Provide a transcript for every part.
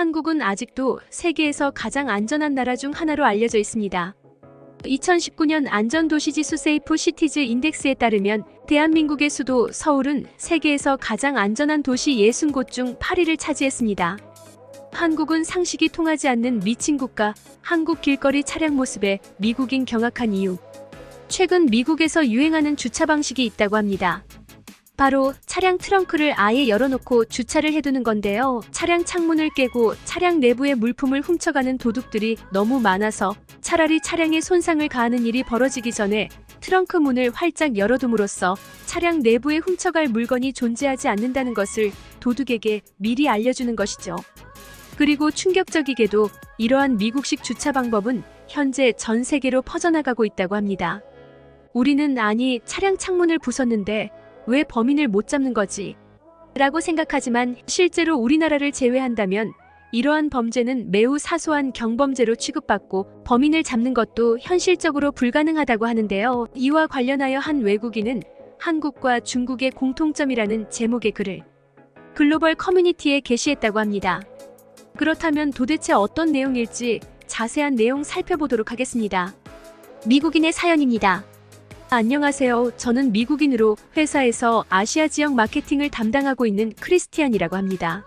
한국은 아직도 세계에서 가장 안전한 나라 중 하나로 알려져 있습니다. 2019년 안전도시지수 세이프 시티즈 인덱스에 따르면 대한민국의 수도 서울은 세계에서 가장 안전한 도시 60곳 중 8위를 차지했습니다. 한국은 상식이 통하지 않는 미친 국가, 한국 길거리 차량 모습에 미국인 경악한 이유. 최근 미국에서 유행하는 주차 방식이 있다고 합니다. 바로 차량 트렁크를 아예 열어놓고 주차를 해두는 건데요. 차량 창문을 깨고 차량 내부의 물품을 훔쳐가는 도둑들이 너무 많아서 차라리 차량에 손상을 가하는 일이 벌어지기 전에 트렁크 문을 활짝 열어둠으로써 차량 내부에 훔쳐갈 물건이 존재하지 않는다는 것을 도둑에게 미리 알려주는 것이죠. 그리고 충격적이게도 이러한 미국식 주차 방법은 현재 전 세계로 퍼져나가고 있다고 합니다. 우리는 아니 차량 창문을 부쉈는데 왜 범인을 못 잡는 거지? 라고 생각하지만 실제로 우리나라를 제외한다면 이러한 범죄는 매우 사소한 경범죄로 취급받고 범인을 잡는 것도 현실적으로 불가능하다고 하는데요. 이와 관련하여 한 외국인은 한국과 중국의 공통점이라는 제목의 글을 글로벌 커뮤니티에 게시했다고 합니다. 그렇다면 도대체 어떤 내용일지 자세한 내용 살펴보도록 하겠습니다. 미국인의 사연입니다. 안녕하세요. 저는 미국인으로 회사에서 아시아 지역 마케팅을 담당하고 있는 크리스티안이라고 합니다.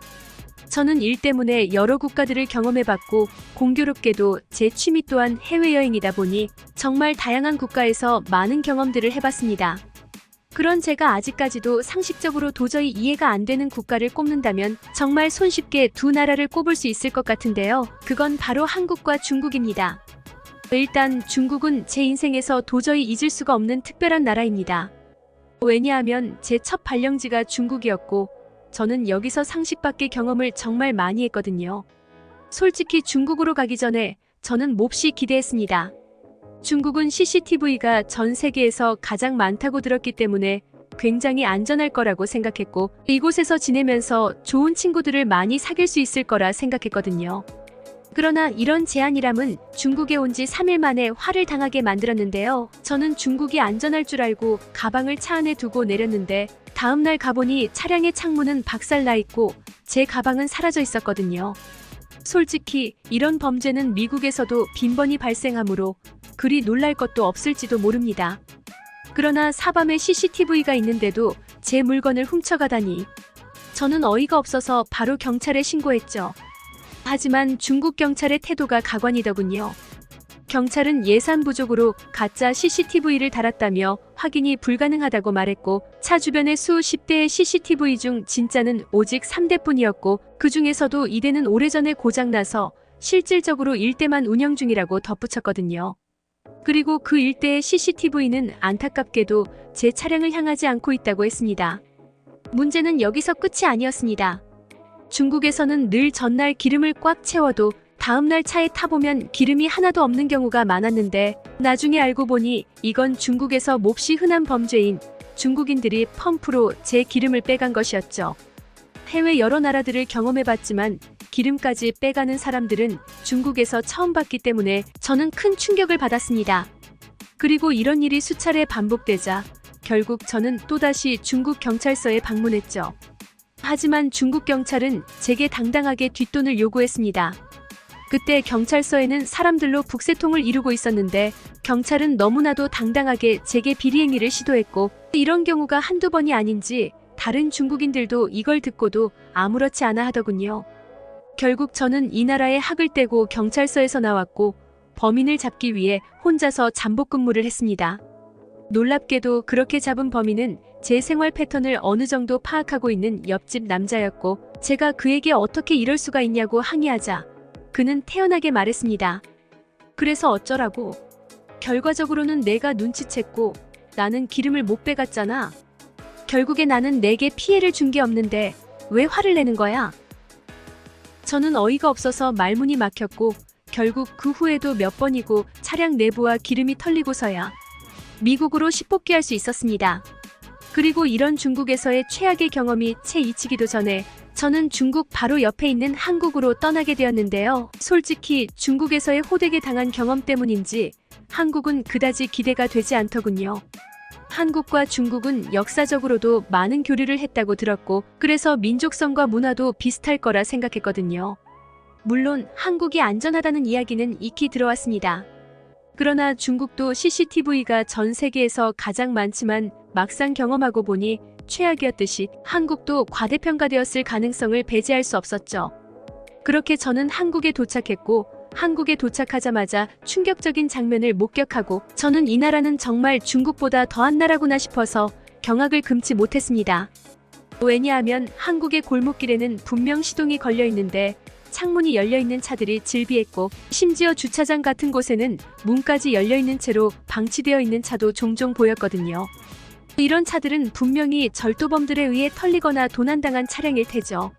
저는 일 때문에 여러 국가들을 경험해봤고 공교롭게도 제 취미 또한 해외여행이다 보니 정말 다양한 국가에서 많은 경험들을 해봤습니다. 그런 제가 아직까지도 상식적으로 도저히 이해가 안 되는 국가를 꼽는다면 정말 손쉽게 두 나라를 꼽을 수 있을 것 같은데요. 그건 바로 한국과 중국입니다. 일단 중국은 제 인생에서 도저히 잊을 수가 없는 특별한 나라입니다. 왜냐하면 제 첫 발령지가 중국이었고 저는 여기서 상식 밖의 경험을 정말 많이 했거든요. 솔직히 중국으로 가기 전에 저는 몹시 기대했습니다. 중국은 CCTV가 전 세계에서 가장 많다고 들었기 때문에 굉장히 안전할 거라고 생각했고 이곳에서 지내면서 좋은 친구들을 많이 사귈 수 있을 거라 생각했거든요. 그러나 이런 제안이람은 중국에 온 지 3일 만에 화를 당하게 만들었는데요. 저는 중국이 안전할 줄 알고 가방을 차 안에 두고 내렸는데 다음날 가보니 차량의 창문은 박살나 있고 제 가방은 사라져 있었거든요. 솔직히 이런 범죄는 미국에서도 빈번히 발생하므로 그리 놀랄 것도 없을지도 모릅니다. 그러나 사밤에 CCTV가 있는데도 제 물건을 훔쳐가다니 저는 어이가 없어서 바로 경찰에 신고했죠. 하지만 중국 경찰의 태도가 가관이더군요. 경찰은 예산 부족으로 가짜 CCTV를 달았다며 확인이 불가능하다고 말했고 차 주변의 수십 대의 CCTV 중 진짜는 오직 3대뿐이었고 그 중에서도 2대는 오래전에 고장나서 실질적으로 1대만 운영 중이라고 덧붙였거든요. 그리고 그 1대의 CCTV는 안타깝게도 제 차량을 향하지 않고 있다고 했습니다. 문제는 여기서 끝이 아니었습니다. 중국에서는 늘 전날 기름을 꽉 채워도 다음날 차에 타보면 기름이 하나도 없는 경우가 많았는데 나중에 알고 보니 이건 중국에서 몹시 흔한 범죄인 중국인들이 펌프로 제 기름을 빼간 것이었죠. 해외 여러 나라들을 경험해봤지만 기름까지 빼가는 사람들은 중국에서 처음 봤기 때문에 저는 큰 충격을 받았습니다. 그리고 이런 일이 수차례 반복되자 결국 저는 또다시 중국 경찰서에 방문했죠. 하지만 중국 경찰은 제게 당당하게 뒷돈을 요구했습니다. 그때 경찰서에는 사람들로 북새통을 이루고 있었는데 경찰은 너무나도 당당하게 제게 비리행위를 시도했고 이런 경우가 한두 번이 아닌지 다른 중국인들도 이걸 듣고도 아무렇지 않아 하더군요. 결국 저는 이 나라에 학을 떼고 경찰서에서 나왔고 범인을 잡기 위해 혼자서 잠복 근무를 했습니다. 놀랍게도 그렇게 잡은 범인은 제 생활 패턴을 어느 정도 파악하고 있는 옆집 남자였고 제가 그에게 어떻게 이럴 수가 있냐고 항의하자 그는 태연하게 말했습니다. 그래서 어쩌라고? 결과적으로는 내가 눈치챘고 나는 기름을 못 빼갔잖아. 결국에 나는 내게 피해를 준 게 없는데 왜 화를 내는 거야? 저는 어이가 없어서 말문이 막혔고 결국 그 후에도 몇 번이고 차량 내부와 기름이 털리고서야 미국으로 십복귀할 수 있었습니다. 그리고 이런 중국에서의 최악의 경험이 채 잊히기도 전에 저는 중국 바로 옆에 있는 한국으로 떠나게 되었는데요. 솔직히 중국에서의 호되게 당한 경험 때문인지 한국은 그다지 기대가 되지 않더군요. 한국과 중국은 역사적으로도 많은 교류를 했다고 들었고 그래서 민족성과 문화도 비슷할 거라 생각했거든요. 물론 한국이 안전하다는 이야기는 익히 들어왔습니다. 그러나 중국도 CCTV가 전 세계에서 가장 많지만 막상 경험하고 보니 최악이었듯이 한국도 과대평가되었을 가능성을 배제할 수 없었죠. 그렇게 저는 한국에 도착했고 한국에 도착하자마자 충격적인 장면을 목격하고 저는 이 나라는 정말 중국보다 더한 나라구나 싶어서 경악을 금치 못했습니다. 왜냐하면 한국의 골목길에는 분명 시동이 걸려 있는데 창문이 열려있는 차들이 질비했고 심지어 주차장 같은 곳에는 문까지 열려있는 채로 방치되어 있는 차도 종종 보였거든요. 이런 차들은 분명히 절도범들에 의해 털리거나 도난당한 차량일 테죠.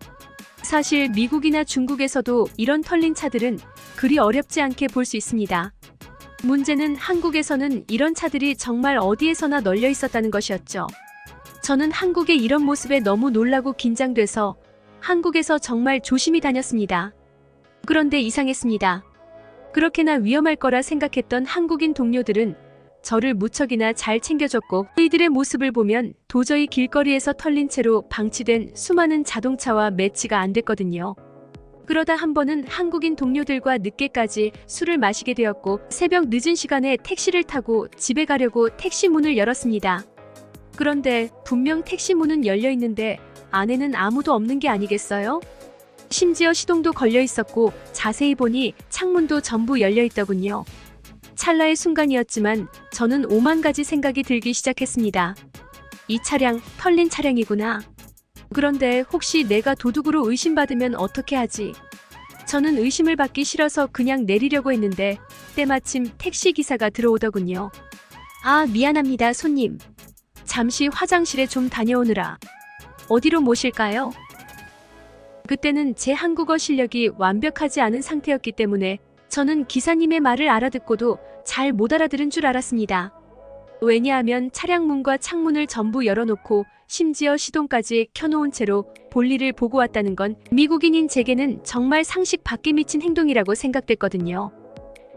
사실 미국이나 중국에서도 이런 털린 차들은 그리 어렵지 않게 볼 수 있습니다. 문제는 한국에서는 이런 차들이 정말 어디에서나 널려 있었다는 것이었죠. 저는 한국의 이런 모습에 너무 놀라고 긴장돼서 한국에서 정말 조심히 다녔습니다. 그런데 이상했습니다. 그렇게나 위험할 거라 생각했던 한국인 동료들은 저를 무척이나 잘 챙겨줬고 이들의 모습을 보면 도저히 길거리에서 털린 채로 방치된 수많은 자동차와 매치가 안 됐거든요. 그러다 한 번은 한국인 동료들과 늦게까지 술을 마시게 되었고 새벽 늦은 시간에 택시를 타고 집에 가려고 택시 문을 열었습니다. 그런데 분명 택시 문은 열려 있는데 안에는 아무도 없는 게 아니겠어요? 심지어 시동도 걸려 있었고 자세히 보니 창문도 전부 열려 있더군요. 찰나의 순간이었지만 저는 오만 가지 생각이 들기 시작했습니다. 이 차량, 털린 차량이구나. 그런데 혹시 내가 도둑으로 의심받으면 어떻게 하지? 저는 의심을 받기 싫어서 그냥 내리려고 했는데 때마침 택시기사가 들어오더군요. 아, 미안합니다, 손님. 잠시 화장실에 좀 다녀오느라. 어디로 모실까요? 그때는 제 한국어 실력이 완벽하지 않은 상태였기 때문에 저는 기사님의 말을 알아듣고도 잘 못 알아들은 줄 알았습니다. 왜냐하면 차량 문과 창문을 전부 열어놓고 심지어 시동까지 켜놓은 채로 볼일을 보고 왔다는 건 미국인인 제게는 정말 상식 밖에 미친 행동이라고 생각됐거든요.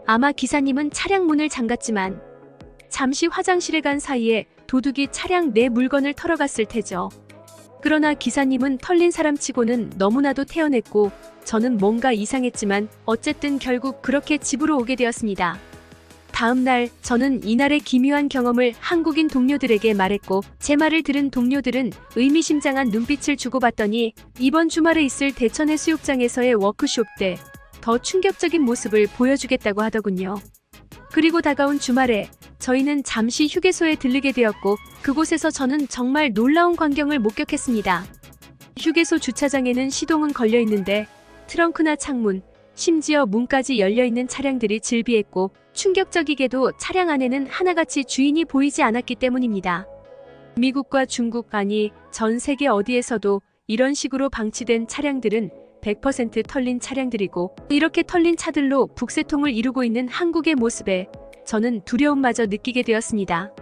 아마 기사님은 차량 문을 잠갔지만 잠시 화장실에 간 사이에 도둑이 차량 내 물건을 털어갔을 테죠. 그러나 기사님은 털린 사람치고는 너무나도 태연했고 저는 뭔가 이상했지만 어쨌든 결국 그렇게 집으로 오게 되었습니다. 다음 날 저는 이날의 기묘한 경험을 한국인 동료들에게 말했고 제 말을 들은 동료들은 의미심장한 눈빛을 주고받더니 이번 주말에 있을 대천 해수욕장에서의 워크숍 때 더 충격적인 모습을 보여주겠다고 하더군요. 그리고 다가온 주말에 저희는 잠시 휴게소에 들르게 되었고 그곳에서 저는 정말 놀라운 광경을 목격했습니다. 휴게소 주차장에는 시동은 걸려 있는데 트렁크나 창문, 심지어 문까지 열려있는 차량들이 질비했고 충격적이게도 차량 안에는 하나같이 주인이 보이지 않았기 때문입니다. 미국과 중국 아니 전 세계 어디에서도 이런 식으로 방치된 차량들은 100% 털린 차량들이고 이렇게 털린 차들로 북새통을 이루고 있는 한국의 모습에 저는 두려움마저 느끼게 되었습니다.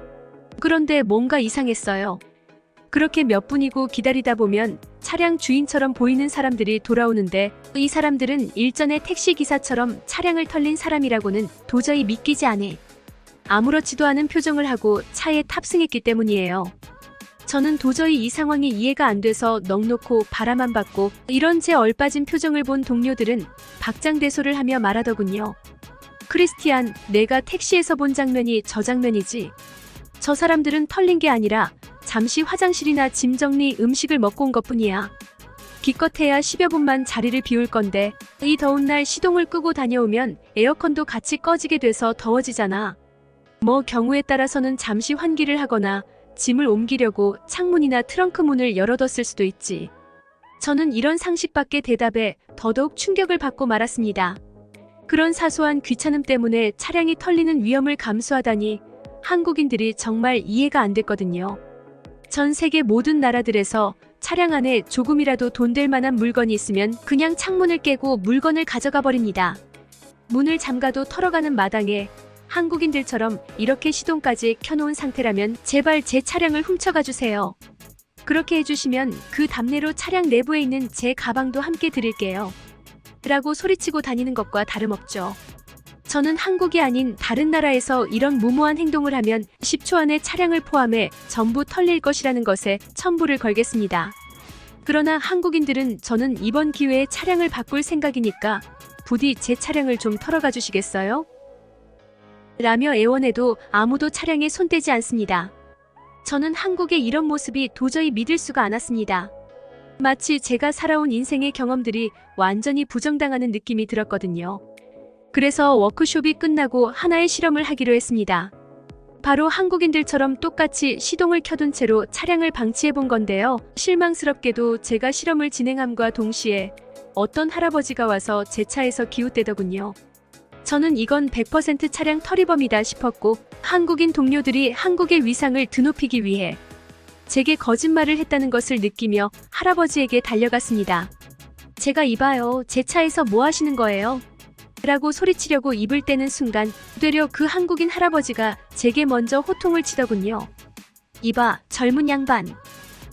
그런데 뭔가 이상했어요. 그렇게 몇 분이고 기다리다 보면 차량 주인처럼 보이는 사람들이 돌아오는데 이 사람들은 일전의 택시기사처럼 차량을 털린 사람이라고는 도저히 믿기지 않아 아무렇지도 않은 표정을 하고 차에 탑승했기 때문이에요. 저는 도저히 이 상황이 이해가 안 돼서 넋놓고 바라만 봤고 이런 제 얼빠진 표정을 본 동료들은 박장대소를 하며 말하더군요. 크리스티안, 내가 택시에서 본 장면이 저 장면이지. 저 사람들은 털린 게 아니라 잠시 화장실이나 짐 정리 음식을 먹고 온 것뿐이야. 기껏해야 10여 분만 자리를 비울 건데 이 더운 날 시동을 끄고 다녀오면 에어컨도 같이 꺼지게 돼서 더워지잖아. 뭐 경우에 따라서는 잠시 환기를 하거나 짐을 옮기려고 창문이나 트렁크 문을 열어뒀을 수도 있지. 저는 이런 상식밖의 대답에 더더욱 충격을 받고 말았습니다. 그런 사소한 귀찮음 때문에 차량이 털리는 위험을 감수하다니 한국인들이 정말 이해가 안 됐거든요. 전 세계 모든 나라들에서 차량 안에 조금이라도 돈 될 만한 물건이 있으면 그냥 창문을 깨고 물건을 가져가 버립니다. 문을 잠가도 털어가는 마당에 한국인들처럼 이렇게 시동까지 켜놓은 상태라면 제발 제 차량을 훔쳐가 주세요. 그렇게 해주시면 그 답례로 차량 내부에 있는 제 가방도 함께 드릴게요. 라고 소리치고 다니는 것과 다름없죠. 저는 한국이 아닌 다른 나라에서 이런 무모한 행동을 하면 10초 안에 차량을 포함해 전부 털릴 것이라는 것에 첨부를 걸겠습니다. 그러나 한국인들은 저는 이번 기회에 차량을 바꿀 생각이니까 부디 제 차량을 좀 털어가 주시겠어요? 라며 애원해도 아무도 차량에 손대지 않습니다. 저는 한국의 이런 모습이 도저히 믿을 수가 않았습니다. 마치 제가 살아온 인생의 경험들이 완전히 부정당하는 느낌이 들었거든요. 그래서 워크숍이 끝나고 하나의 실험을 하기로 했습니다. 바로 한국인들처럼 똑같이 시동을 켜둔 채로 차량을 방치해 본 건데요. 실망스럽게도 제가 실험을 진행함과 동시에 어떤 할아버지가 와서 제 차에서 기웃대더군요. 저는 이건 100% 차량 털이범이다 싶었고 한국인 동료들이 한국의 위상을 드높이기 위해 제게 거짓말을 했다는 것을 느끼며 할아버지에게 달려갔습니다. 제가 이봐요. 제 차에서 뭐 하시는 거예요? 라고 소리치려고 입을 떼는 순간 되려 그 한국인 할아버지가 제게 먼저 호통을 치더군요. 이봐, 젊은 양반.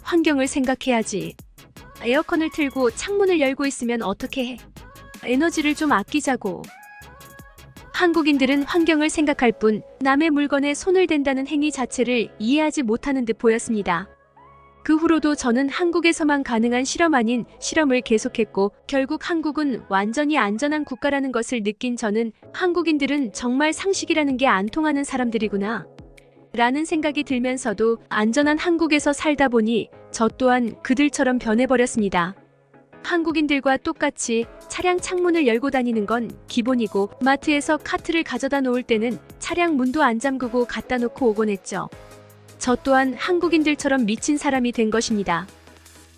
환경을 생각해야지. 에어컨을 틀고 창문을 열고 있으면 어떻게 해? 에너지를 좀 아끼자고. 한국인들은 환경을 생각할 뿐 남의 물건에 손을 댄다는 행위 자체를 이해하지 못하는 듯 보였습니다. 그 후로도 저는 한국에서만 가능한 실험 아닌 실험을 계속했고 결국 한국은 완전히 안전한 국가라는 것을 느낀 저는 한국인들은 정말 상식이라는 게 안 통하는 사람들이구나 라는 생각이 들면서도 안전한 한국에서 살다 보니 저 또한 그들처럼 변해버렸습니다. 한국인들과 똑같이 차량 창문을 열고 다니는 건 기본이고 마트에서 카트를 가져다 놓을 때는 차량 문도 안 잠그고 갖다 놓고 오곤 했죠. 저 또한 한국인들처럼 미친 사람이 된 것입니다.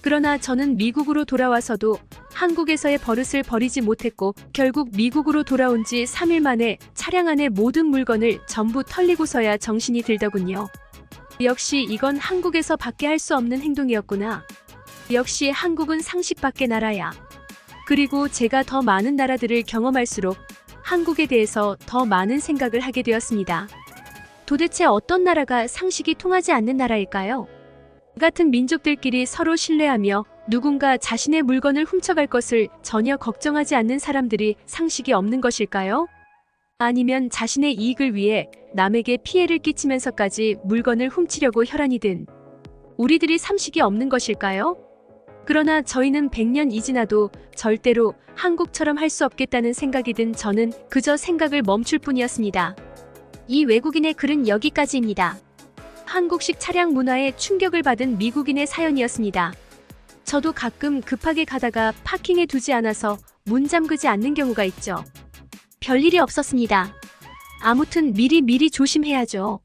그러나 저는 미국으로 돌아와서도 한국에서의 버릇을 버리지 못했고 결국 미국으로 돌아온 지 3일 만에 차량 안의 모든 물건을 전부 털리고서야 정신이 들더군요. 역시 이건 한국에서 밖에 할 수 없는 행동이었구나. 역시 한국은 상식 밖의 나라야. 그리고 제가 더 많은 나라들을 경험할수록 한국에 대해서 더 많은 생각을 하게 되었습니다. 도대체 어떤 나라가 상식이 통하지 않는 나라일까요? 같은 민족들끼리 서로 신뢰하며 누군가 자신의 물건을 훔쳐갈 것을 전혀 걱정하지 않는 사람들이 상식이 없는 것일까요? 아니면 자신의 이익을 위해 남에게 피해를 끼치면서까지 물건을 훔치려고 혈안이 든 우리들이 상식이 없는 것일까요? 그러나 저희는 100년이 지나도 절대로 한국처럼 할 수 없겠다는 생각이 든 저는 그저 생각을 멈출 뿐이었습니다. 이 외국인의 글은 여기까지입니다. 한국식 차량 문화에 충격을 받은 미국인의 사연이었습니다. 저도 가끔 급하게 가다가 파킹해 두지 않아서 문 잠그지 않는 경우가 있죠. 별일이 없었습니다. 아무튼 미리 조심해야죠.